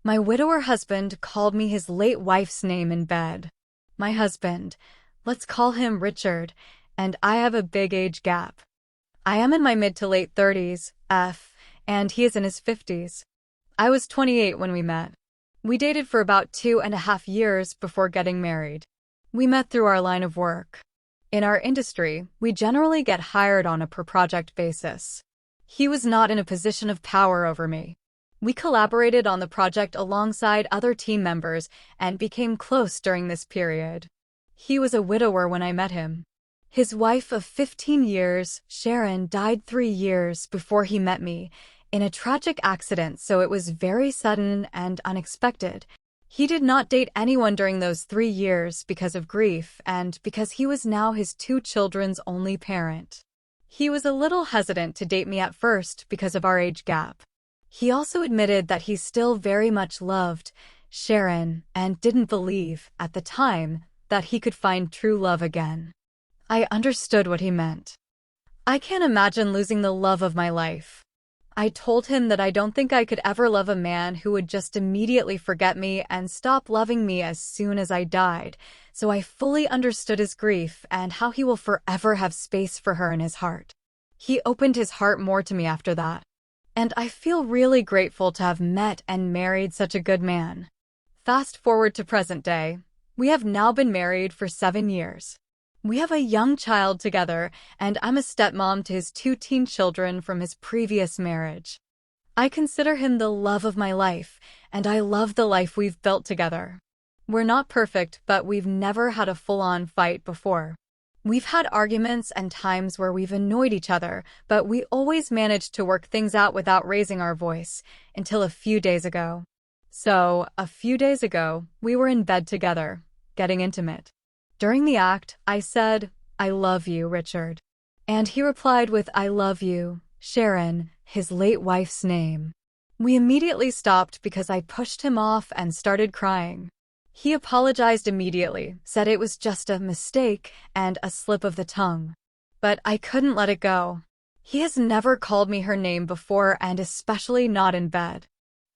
My widower husband called me his late wife's name in bed. My husband, let's call him Richard, and I have a big age gap. I am in my mid to late 30s, and he is in his 50s. I was 28 when we met. We dated for about 2.5 years before getting married. We met through our line of work. In our industry, we generally get hired on a per-project basis. He was not in a position of power over me. We collaborated on the project alongside other team members and became close during this period. He was a widower when I met him. His wife of 15 years, Sharon, died 3 years before he met me in a tragic accident, so it was very sudden and unexpected. He did not date anyone during those 3 years because of grief and because he was now his 2 children's only parent. He was a little hesitant to date me at first because of our age gap. He also admitted that he still very much loved Sharon and didn't believe, at the time, that he could find true love again. I understood what he meant. I can't imagine losing the love of my life. I told him that I don't think I could ever love a man who would just immediately forget me and stop loving me as soon as I died, so I fully understood his grief and how he will forever have space for her in his heart. He opened his heart more to me after that. And I feel really grateful to have met and married such a good man. Fast forward to present day. We have now been married for 7 years. We have a young child together, and I'm a stepmom to his 2 teen children from his previous marriage. I consider him the love of my life, and I love the life we've built together. We're not perfect, but we've never had a full-on fight before. We've had arguments and times where we've annoyed each other, but we always managed to work things out without raising our voice, until a few days ago. So, a few days ago, we were in bed together, getting intimate. During the act, I said, "I love you, Richard." And he replied with, "I love you, Sharon," his late wife's name. We immediately stopped because I pushed him off and started crying. He apologized immediately, said it was just a mistake and a slip of the tongue. But I couldn't let it go. He has never called me her name before, and especially not in bed.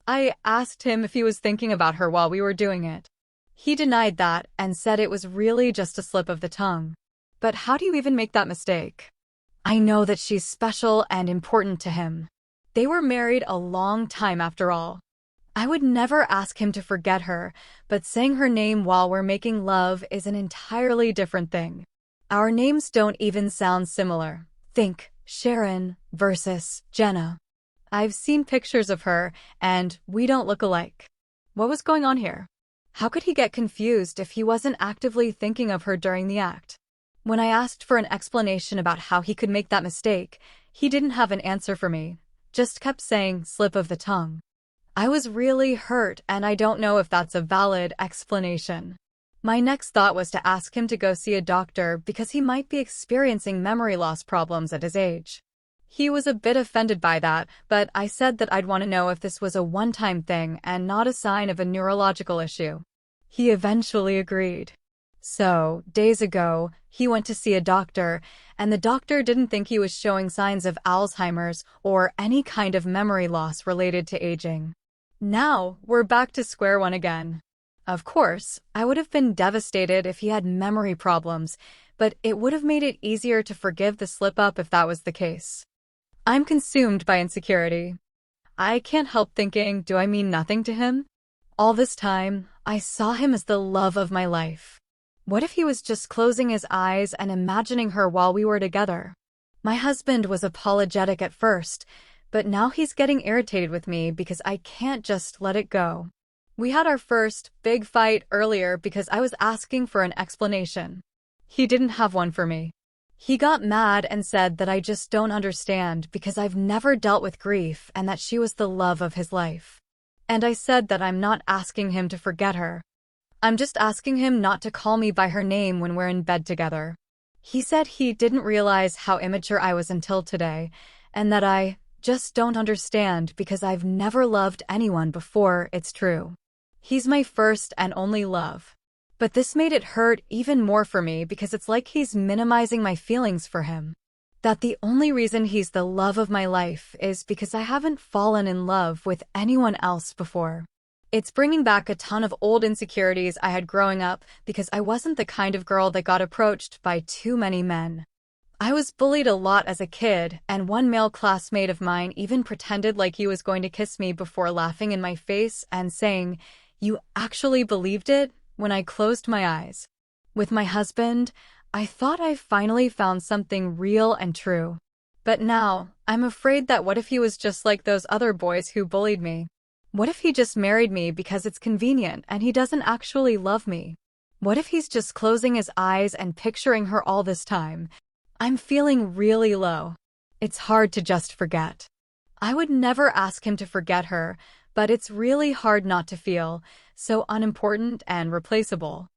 I asked him if he was thinking about her while we were doing it. He denied that and said it was really just a slip of the tongue. But how do you even make that mistake? I know that she's special and important to him. They were married a long time after all. I would never ask him to forget her, but saying her name while we're making love is an entirely different thing. Our names don't even sound similar. Think Sharon versus Jenna. I've seen pictures of her, and we don't look alike. What was going on here? How could he get confused if he wasn't actively thinking of her during the act? When I asked for an explanation about how he could make that mistake, he didn't have an answer for me, just kept saying slip of the tongue. I was really hurt, and I don't know if that's a valid explanation. My next thought was to ask him to go see a doctor because he might be experiencing memory loss problems at his age. He was a bit offended by that, but I said that I'd want to know if this was a one-time thing and not a sign of a neurological issue. He eventually agreed. So, days ago, he went to see a doctor, and the doctor didn't think he was showing signs of Alzheimer's or any kind of memory loss related to aging. Now, we're back to square one again. Of course, I would have been devastated if he had memory problems, but it would have made it easier to forgive the slip-up if that was the case. I'm consumed by insecurity. I can't help thinking, do I mean nothing to him? All this time, I saw him as the love of my life. What if he was just closing his eyes and imagining her while we were together? My husband was apologetic at first, but now he's getting irritated with me because I can't just let it go. We had our first big fight earlier because I was asking for an explanation. He didn't have one for me. He got mad and said that I just don't understand because I've never dealt with grief and that she was the love of his life. And I said that I'm not asking him to forget her. I'm just asking him not to call me by her name when we're in bed together. He said he didn't realize how immature I was until today, and that I just don't understand because I've never loved anyone before, it's true. He's my first and only love. But this made it hurt even more for me because it's like he's minimizing my feelings for him. That the only reason he's the love of my life is because I haven't fallen in love with anyone else before. It's bringing back a ton of old insecurities I had growing up because I wasn't the kind of girl that got approached by too many men. I was bullied a lot as a kid, and one male classmate of mine even pretended like he was going to kiss me before laughing in my face and saying, "You actually believed it?" when I closed my eyes. With my husband, I thought I finally found something real and true. But now, I'm afraid that what if he was just like those other boys who bullied me? What if he just married me because it's convenient and he doesn't actually love me? What if he's just closing his eyes and picturing her all this time? I'm feeling really low. It's hard to just forget. I would never ask him to forget her, but it's really hard not to feel so unimportant and replaceable.